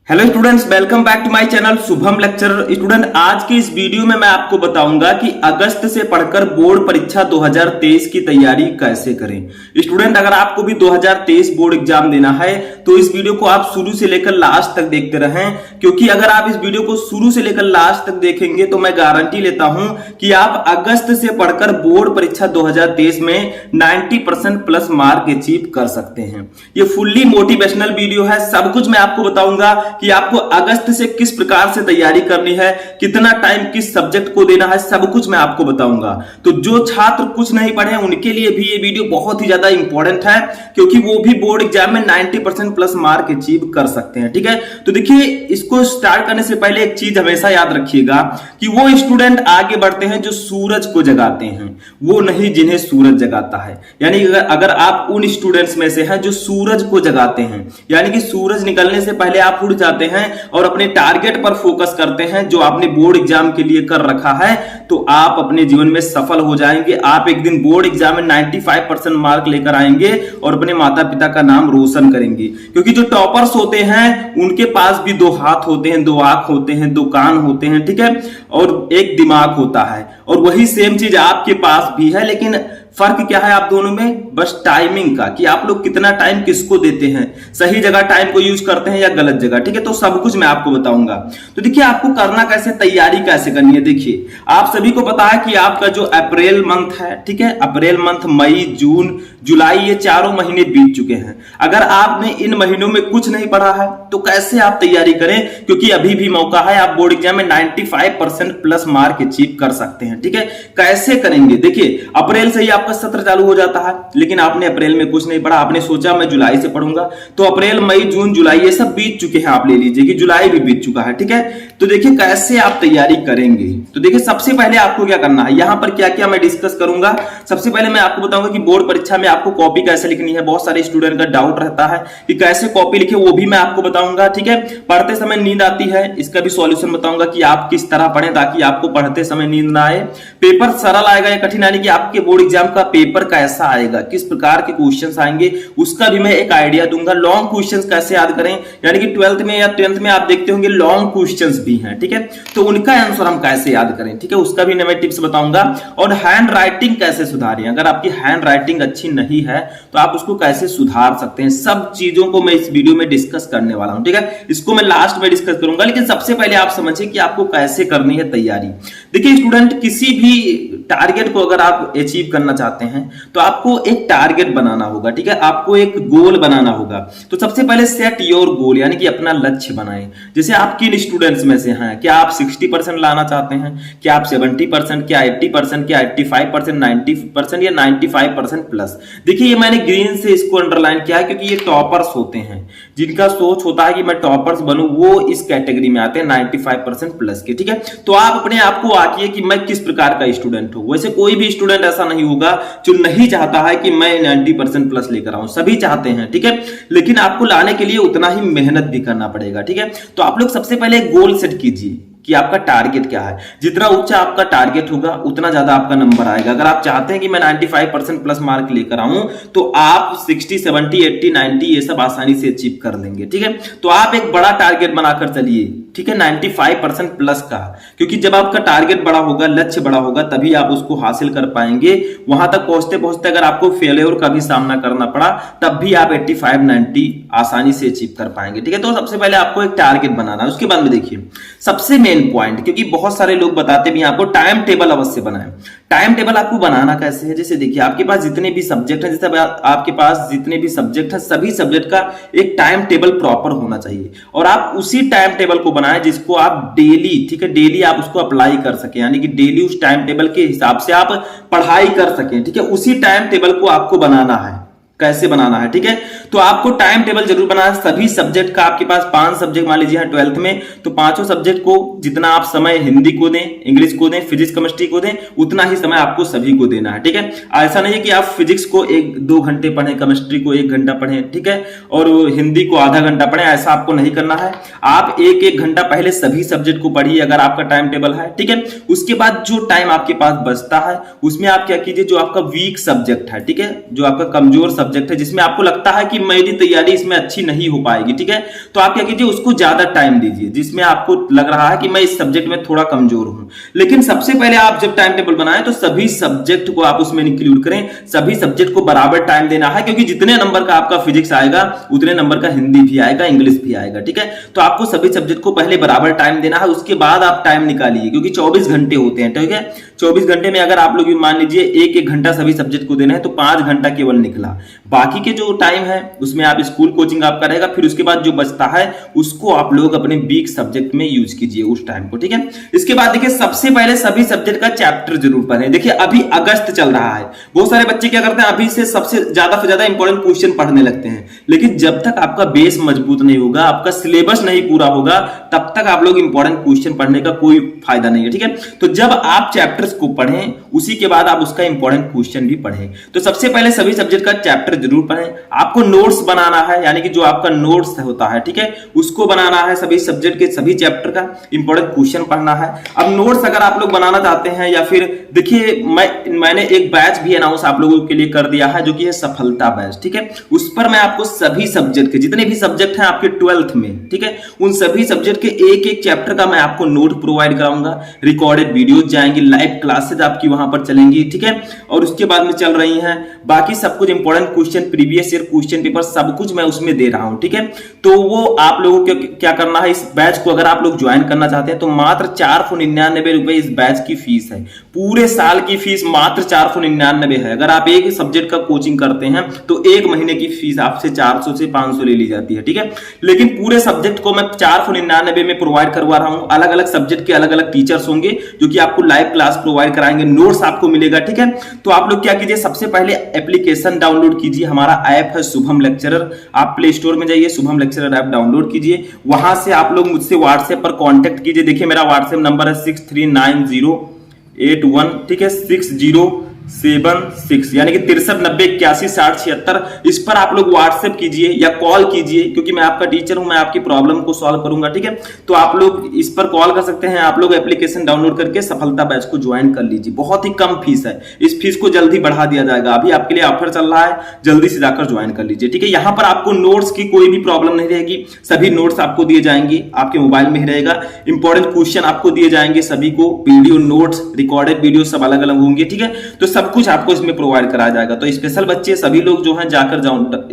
Hello students, welcome back to my channel Shubham lecturer. Student, आज की इस वीडियो में मैं आपको बताऊंगा कि अगस्त से पढ़कर बोर्ड परीक्षा 2023 की तैयारी कैसे करें। स्टूडेंट, अगर आपको भी 2023 बोर्ड एग्जाम देना है तो इस वीडियो को आप शुरू से लेकर लास्ट तक देखते रहें, क्योंकि अगर आप इस वीडियो को शुरू से लेकर लास्ट तक देखेंगे तो मैं गारंटी लेता हूं कि आप अगस्त से पढ़कर बोर्ड परीक्षा 2023 में 90% प्लस मार्क अचीव कर सकते हैं। ये फुल्ली मोटिवेशनल वीडियो है। सब कुछ मैं आपको बताऊंगा कि आपको अगस्त से किस प्रकार से तैयारी करनी है, कितना टाइम किस सब्जेक्ट को देना है, सब कुछ मैं आपको बताऊंगा। तो जो छात्र कुछ नहीं पढ़े उनके लिए भी ये वीडियो बहुत ही ज्यादा इंपॉर्टेंट है, क्योंकि वो भी बोर्ड एग्जाम में 90% प्लस मार्क अचीव कर सकते हैं। ठीक है, तो देखिए, इसको स्टार्ट करने से पहले एक चीज हमेशा याद रखिएगा कि वो स्टूडेंट आगे बढ़ते हैं जो सूरज को जगाते हैं, वो नहीं जिन्हें सूरज जगाता है। यानी अगर आप उन स्टूडेंट्स में से हैं जो सूरज को जगाते हैं, यानी कि सूरज निकलने से पहले आप उठ जाते हैं और अपने टारगेट पर फोकस करते हैं जो आपने बोर्ड एग्जाम के लिए कर रखा है, तो आप अपने जीवन में सफल हो जाएंगे। आप एक दिन बोर्ड एग्जाम में 95% मार्क लेकर आएंगे और अपने माता पिता का नाम रोशन करेंगे। क्योंकि जो टॉपर्स होते हैं उनके पास भी दो हाथ होते हैं, दो आंख होते हैं, दो कान होते हैं, ठीक है, और एक दिमाग होता है। और वही सेम चीज आपके पास भी है, लेकिन फर्क क्या है आप दोनों में? बस टाइमिंग का, कि आप लोग कितना टाइम किसको देते हैं, सही जगह टाइम को यूज करते हैं या गलत जगह। ठीक है, तो सब कुछ मैं आपको बताऊंगा। तो देखिए, आपको करना कैसे, तैयारी कैसे करनी है। देखिए, आप सभी को पता है कि आपका जो अप्रैल मंथ है, ठीक है, अप्रैल मंथ, मई, जून, जुलाई, ये चारों महीने बीत चुके हैं। अगर आपने इन महीनों में कुछ नहीं पढ़ा है तो कैसे आप तैयारी करें, क्योंकि अभी भी मौका है, आप बोर्ड एग्जाम में 95% प्लस मार्क अचीव कर सकते हैं। ठीक है, कैसे करेंगे? देखिए, अप्रैल से ही आपका सत्र चालू हो जाता है, लेकिन आपने अप्रैल में कुछ नहीं पढ़ा, आपने सोचा मैं जुलाई से पढ़ूंगा, तो अप्रैल, मई, जून, जुलाई ये सब बीत चुके हैं। आप ले लीजिए कि जुलाई भी बीत चुका है। ठीक है, तो देखिए कैसे आप तैयारी करेंगे। तो देखिए, सबसे पहले आपको क्या करना है, यहां पर क्या क्या मैं डिस्कस करूंगा। सबसे पहले मैं आपको बताऊंगा कि बोर्ड परीक्षा में आपको कॉपी कैसे लिखनी है। बहुत सारे स्टूडेंट का डाउट रहता है कि कैसे कॉपी लिखे, वो भी मैं आपको बताऊंगा। ठीक है, पढ़ते समय नींद आती है, इसका भी सॉल्यूशन बताऊंगा कि आप किस तरह पढ़ें ताकि आपको पढ़ते समय नींद ना आए। पेपर सरल आएगा या कठिन, यानी कि आपके बोर्ड एग्जाम का पेपर कैसा आएगा, किस प्रकार के क्वेश्चंस आएंगे, उसका भी मैं एक आइडिया दूंगा। लॉन्ग क्वेश्चंस कैसे याद करें, यानी कि 12th में या 10th में आप देखते होंगे लॉन्ग क्वेश्चंस भी हैं। ठीक है, तो उनका आंसर हम कैसे याद करें, ठीक है, उसका भी मैं टिप्स बताऊंगा। और हैंड राइटिंग कैसे सुधारें, अगर आपकी हैंड राइटिंग अच्छी नहीं है तो आप उसको कैसे सुधार सकते हैं, सब चीजों को मैं इस वीडियो में डिस्कस करने वाला हूं। ठीक है, इसको मैं लास्ट में डिस्कस करूंगा, लेकिन सबसे पहले आप समझिए कि आपको कैसे करनी है तैयारी। देखिए स्टूडेंट, किसी भी टारगेट को अगर आप अचीव करना चाहते हैं तो आपको एक टारगेट बनाना होगा। ठीक है, आपको एक गोल बनाना होगा। तो सबसे पहले सेट योर गोल, यानी कि अपना लक्ष्य बनाएं। जैसे आप किन स्टूडेंट्स में से हैं, क्या आप 60% लाना चाहते हैं, क्या आप 70%, क्या 80%, क्या 85%, 90% या 95% प्लस। देखिए, ये मैंने ग्रीन से इसको अंडरलाइन किया है क्योंकि ये टॉपर्स होते हैं, जिनका सोच होता है कि मैं टॉपर्स बनूं, वो इस कैटेगरी में आते हैं 95% प्लस के। ठीक है, तो आप अपने आप को आंकिए कि मैं किस प्रकार का स्टूडेंट हूं। वैसे कोई भी स्टूडेंट ऐसा नहीं होगा जो नहीं चाहता है कि मैं 90% प्लस लेकर आऊं, सभी चाहते हैं। ठीक है, लेकिन आपको लाने के लिए उतना ही मेहनत भी करना पड़ेगा। ठीक है, तो आप लोग सबसे पहले गोल सेट कीजिए कि आपका टारगेट क्या है। जितना ऊंचा आपका टारगेट होगा उतना ज्यादा आपका नंबर आएगा। अगर आप चाहते हैं कि मैं 95% प्लस मार्क लेकर आऊं तो आप 60, 70, 80, 90 ये सब आसानी से अचीव कर लेंगे। ठीक है, तो आप एक बड़ा टारगेट बनाकर चलिए, ठीक है, 95% प्लस का, क्योंकि जब आपका टारगेट बड़ा होगा, लक्ष्य बड़ा होगा, तभी आप उसको हासिल कर पाएंगे। वहां तक पहुंचते पहुंचते अगर आपको फेलियर का भी सामना करना पड़ा तब भी आप 85, 90 आसानी से अचीव कर पाएंगे। ठीक है, तो सबसे पहले आपको एक टारगेट बनाना है। उसके बाद में देखिए, सबसे मेन पॉइंट, क्योंकि बहुत सारे लोग बताते भी आपको टाइम टेबल अवश्य बनाएं। टाइम टेबल आपको बनाना कैसे है, जैसे देखिए, आपके पास जितने भी सब्जेक्ट हैं, जैसे आपके पास जितने भी सब्जेक्ट हैं, सभी सब्जेक्ट का एक टाइम टेबल प्रॉपर होना चाहिए और आप उसी टाइम टेबल को बनाएं जिसको आप डेली, ठीक है, डेली आप उसको अप्लाई कर सकें, यानी कि डेली उस टाइम टेबल के हिसाब से आप पढ़ाई कर सकें। ठीक है, उसी टाइम टेबल को आपको बनाना है। कैसे बनाना है, ठीक है, तो आपको टाइम टेबल जरूर बनाना है। सभी सब्जेक्ट का, आपके पास 5 सब्जेक्ट मान लीजिए हैं 12th में, तो पांचों सब्जेक्ट को जितना आप समय हिंदी को दें, इंग्लिश को दें, फिजिक्स केमिस्ट्री को दें, उतना ही समय आपको सभी को देना है। ठीक है, ऐसा नहीं है कि आप फिजिक्स को 1-2 घंटे पढ़ें, केमिस्ट्री को 1 घंटा पढ़ें, ठीक है, और हिंदी को आधा घंटा पढ़ें, ऐसा आपको नहीं करना है। आप 1-1 घंटा पहले सभी सब्जेक्ट को पढ़िए अगर आपका टाइम टेबल है। ठीक है, उसके बाद जो टाइम आपके पास बचता है उसमें आप क्या कीजिए, जो आपका वीक सब्जेक्ट है, ठीक है, जो आपका कमजोर सब्जेक्ट है जिसमें आपको लगता है कि मेरी तैयारी इसमें अच्छी नहीं हो पाएगी, ठीक है, तो आप क्या कीजिए, उसको ज्यादा टाइम दीजिए जिसमें आपको लग रहा है कि मैं इस सब्जेक्ट में थोड़ा कमजोर हूं। लेकिन सबसे पहले आप जब टाइम टेबल बनाएं तो सभी सब्जेक्ट को आप उसमें इंक्लूड करें, सभी सब्जेक्ट को बराबर टाइम देना है, क्योंकि जितने नंबर का आपका फिजिक्स आएगा उतने नंबर का हिंदी भी आएगा, इंग्लिश भी आएगा, ठीक है। तो आपको सभी सब्जेक्ट को पहले बराबर टाइम देना है, उसके बाद आप टाइम निकालिए, क्योंकि 24 घंटे होते हैं, ठीक है। 24 घंटे में अगर आप लोग मान लीजिए एक एक घंटा सभी सब्जेक्ट को देना है तो 5 घंटा केवल निकला। बाकी के जो टाइम है उसमें आप स्कूल कोचिंग आपका रहेगा, फिर उसके बाद जो बचता है उसको आप लोग अपने वीक सब्जेक्ट में यूज कीजिए उस टाइम को, ठीक है। इसके बाद देखिए सबसे पहले सभी सब्जेक्ट का चैप्टर जरूर पढ़ें। देखिए अभी अगस्त चल रहा है, बहुत सारे बच्चे क्या करते हैं अभी से सबसे ज्यादा इंपॉर्टेंट क्वेश्चन पढ़ने लगते हैं, लेकिन जब तक आपका बेस मजबूत नहीं होगा, आपका सिलेबस नहीं पूरा होगा, तब तक आप लोग इंपॉर्टेंट क्वेश्चन पढ़ने का कोई फायदा नहीं है, ठीक है। तो जब आप चैप्टर्स को पढ़ें उसी के बाद आप उसका इंपॉर्टेंट क्वेश्चन भी पढ़ें। तो सबसे पहले सभी सब्जेक्ट का चैप्टर जरूर पढ़ें। आपको नोट्स बनाना है, यानी कि जो आपका नोट्स होता है, ठीक है, उसको बनाना है, सभी सब्जेक्ट के सभी चैप्टर का इंपॉर्टेंट क्वेश्चन पढ़ना है। अब नोट्स अगर आप लोग बनाना चाहते हैं या फिर देखिए मैंने एक बैच भी अनाउंस आप लोगों के लिए कर दिया है जो कि है सफलता बैच, ठीक है। उस पर मैं आपको सभी सब्जेक्ट के जितने भी सब्जेक्ट हैं आपके 12th में, ठीक है, उन सभी सब्जेक्ट के एक एक चैप्टर का मैं आपको नोट प्रोवाइड कराऊंगा, रिकॉर्डेड वीडियोस जाएंगी, लाइव क्लासेस आपकी वहां पर चलेंगी, ठीक है। और उसके बाद में चल रही हैं बाकी सब कुछ important question, previous year question paper, सब कुछ मैं उसमें दे रहा हूं, ठीक है। तो वो आप लोगों को क्या करना है, इस बैच को अगर आप लोग ज्वाइन करना चाहते हैं तो मात्र 499 रुपए इस बैच की फीस है। पूरे साल की फीस मात्र 499 है। अगर आप एक सब्जेक्ट का कोचिंग करते हैं तो एक महीने की फीस आपसे 400 से 500 ले ली जाती है, ठीक है। लेकिन पूरे सब्जेक्ट को मैं 499 में प्रोवाइड करवा रहा हूं। अलग अलग सब्जेक्ट के अलग अलग टीचर्स होंगे जो कि आपको लाइव क्लास प्रोवाइड कराएंगे, नोट्स आपको मिलेगा, ठीक है। तो आप लोग क्या कीजिए, सबसे पहले एप्लीकेशन डाउनलोड कीजिए। हमारा ऐप है शुभम लेक्चरर, आप प्ले स्टोर में जाइए, शुभम लेक्चरर ऐप डाउनलोड कीजिए। वहां से आप लोग मुझसे व्हाट्सएप पर कांटेक्ट कीजिए। देखिए मेरा व्हाट्सएप नंबर है 639081, ठीक है, 6076, यानी कि 6390816076। इस पर आप लोग व्हाट्सएप कीजिए या कॉल कीजिए, क्योंकि मैं आपका टीचर हूं, मैं आपकी प्रॉब्लम को सॉल्व करूंगा, ठीक है। तो आप लोग इस पर कॉल कर सकते हैं। आप लोग एप्लीकेशन डाउनलोड करके सफलता बैच को ज्वाइन कर लीजिए। बहुत ही कम फीस है, इस फीस को जल्दी बढ़ा दिया जाएगा। अभी आपके लिए ऑफर चल रहा है, जल्दी से जाकर ज्वाइन कर लीजिए, ठीक है। यहां पर आपको नोट्स की कोई भी प्रॉब्लम नहीं रहेगी, सभी नोट्स आपको दिए जाएंगे, आपके मोबाइल में ही रहेगा। इंपॉर्टेंट क्वेश्चन आपको दिए जाएंगे सभी को, वीडियो नोट्स, रिकॉर्डेड वीडियो सब अलग अलग होंगे, ठीक है। तो सब कुछ आपको इसमें प्रोवाइड कराया जाएगा। तो स्पेशल बच्चे सभी लोग जो हैं जाकर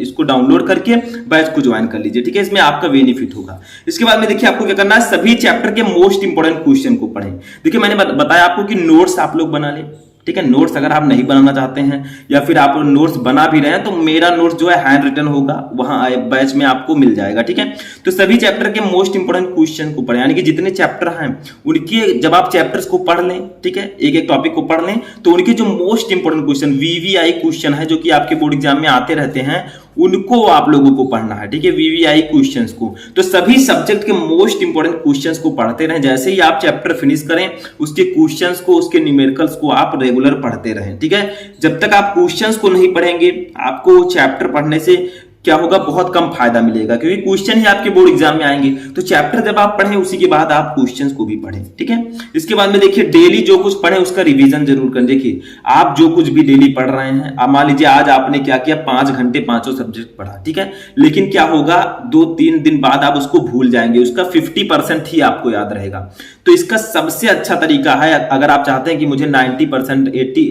इसको डाउनलोड करके बैच को ज्वाइन कर लीजिए, ठीक है। इसमें आपका बेनिफिट होगा। इसके बाद में देखिए आपको क्या करना है, सभी चैप्टर के मोस्ट इंपोर्टेंट क्वेश्चन को पढ़ें। देखिए मैंने बताया आपको कि नोट्स आप लोग बना लें, ठीक है। नोट्स अगर आप नहीं बनाना चाहते हैं या फिर आप नोट्स बना भी रहे हैं तो मेरा नोट्स जो है हैंड रिटन होगा, वहां बैच में आपको मिल जाएगा, ठीक है। तो सभी चैप्टर के मोस्ट इंपोर्टेंट क्वेश्चन को पढ़ें, यानी कि जितने चैप्टर हैं उनके जब आप चैप्टर्स को पढ़ लें, ठीक है, एक एक टॉपिक को पढ़ लें, तो उनके जो most important question VVI question है जो कि आपके बोर्ड एग्जाम में आते रहते हैं, उनको आप लोगों को पढ़ना है, ठीक है, VVI क्वेश्चंस को। तो सभी सब्जेक्ट के मोस्ट इंपोर्टेंट क्वेश्चंस को पढ़ते रहें। जैसे ही आप चैप्टर फिनिश करें उसके क्वेश्चंस को, उसके न्यूमेरिकल्स को आप रेगुलर पढ़ते रहें, ठीक है। जब तक आप क्वेश्चंस को नहीं पढ़ेंगे आपको चैप्टर पढ़ने से क्या होगा, बहुत कम फायदा मिलेगा, क्योंकि क्वेश्चन ही आपके बोर्ड एग्जाम में आएंगे। तो चैप्टर जब आप पढ़ें उसी के बाद आप क्वेश्चंस को भी पढ़ें, ठीक है। इसके बाद में देखिए डेली जो कुछ पढ़ें उसका रिवीजन जरूर करें। देखिए आप जो कुछ भी डेली पढ़ रहे हैं, अब मान लीजिए आज आपने क्या किया, 5 घंटे पांचों सब्जेक्ट पढ़ा, ठीक है, लेकिन क्या होगा 2-3 दिन बाद आप उसको भूल जाएंगे, उसका 50% ही आपको याद रहेगा। तो इसका सबसे अच्छा तरीका है, अगर आप चाहते हैं कि मुझे 90%,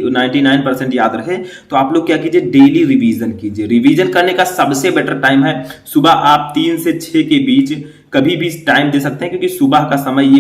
99% याद रहे, तो आप लोग क्या कीजिए, डेली रिवीजन कीजिए। रिवीजन करने का सबसे बेटर टाइम है सुबह, आप 3 से 6 के बीच कभी भी टाइम दे सकते हैं, क्योंकि सुबह का समय ये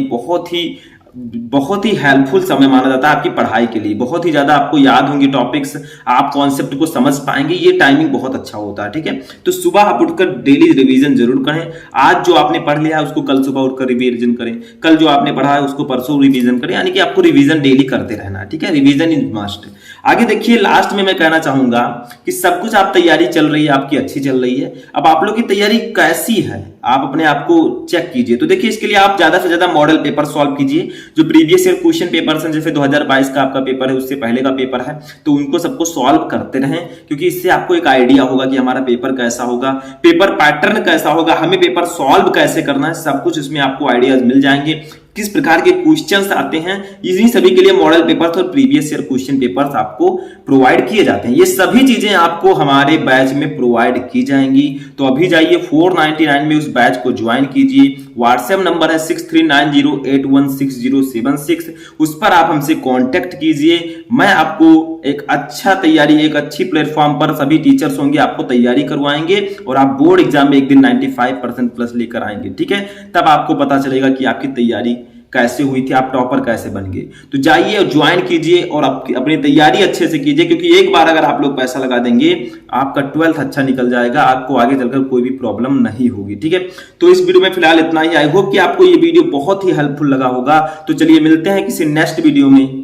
बहुत ही हेल्पफुल समय माना जाता है आपकी पढ़ाई के लिए। बहुत ही ज्यादा आपको याद होंगे टॉपिक्स, आप कॉन्सेप्ट को समझ पाएंगे, ये टाइमिंग बहुत अच्छा होता है, ठीक है। तो सुबह आप उठकर डेली रिवीजन जरूर करें। आज जो आपने पढ़ लिया है उसको कल सुबह उठकर रिवीजन करें, कल जो आपने पढ़ा है उसको परसों रिवीजन करें, यानी कि आपको रिवीजन डेली करते रहना है, ठीक है। Revision is must. आगे देखिए लास्ट में मैं कहना चाहूंगा कि सब कुछ आप तैयारी चल रही है, आपकी अच्छी चल रही है। अब आप लोग की तैयारी कैसी है, आप अपने आप को चेक कीजिए। तो देखिए इसके लिए आप ज्यादा से ज्यादा मॉडल पेपर सॉल्व कीजिए, जो प्रीवियस ईयर क्वेश्चन पेपर हैं, जैसे 2022 का आपका पेपर है, उससे पहले का पेपर है, तो उनको सबको सॉल्व करते रहें, क्योंकि इससे आपको एक आइडिया होगा कि हमारा पेपर कैसा होगा, पेपर पैटर्न कैसा होगा, हमें पेपर सॉल्व कैसे करना है, सब कुछ इसमें आपको आइडियाज मिल जाएंगे। किस प्रकार के क्वेश्चंस आते हैं, इन्हीं सभी के लिए मॉडल पेपर्स और प्रीवियस ईयर क्वेश्चन पेपर्स आपको प्रोवाइड किए जाते हैं। ये सभी चीजें आपको हमारे बैच में प्रोवाइड की जाएंगी। तो अभी जाइए 499 में उस बैच को ज्वाइन कीजिए। व्हाट्सएप नंबर है 6390816076, उस पर आप हमसे कांटेक्ट कीजिए। मैं आपको एक अच्छा तैयारी, एक अच्छी प्लेटफॉर्म पर सभी टीचर्स होंगे, आपको तैयारी करवाएंगे और आप बोर्ड एग्जाम में एक दिन 95% प्लस लेकर आएंगे। ठीक है, तब आपको पता चलेगा कि आपकी तैयारी कैसे हुई थी, आप टॉपर कैसे बन गए। तो जाइए और ज्वाइन कीजिए और अपनी तैयारी अच्छे से कीजिए, क्योंकि एक बार अगर आप लोग पैसा लगा देंगे, आपका 12th अच्छा निकल जाएगा, आपको आगे चलकर कोई भी प्रॉब्लम नहीं होगी। ठीक है, तो इस वीडियो में फिलहाल इतना ही। आई होप कि आपको ये वीडियो बहुत ही हेल्पफुल लगा होगा। तो चलिए मिलते हैं किसी नेक्स्ट वीडियो में।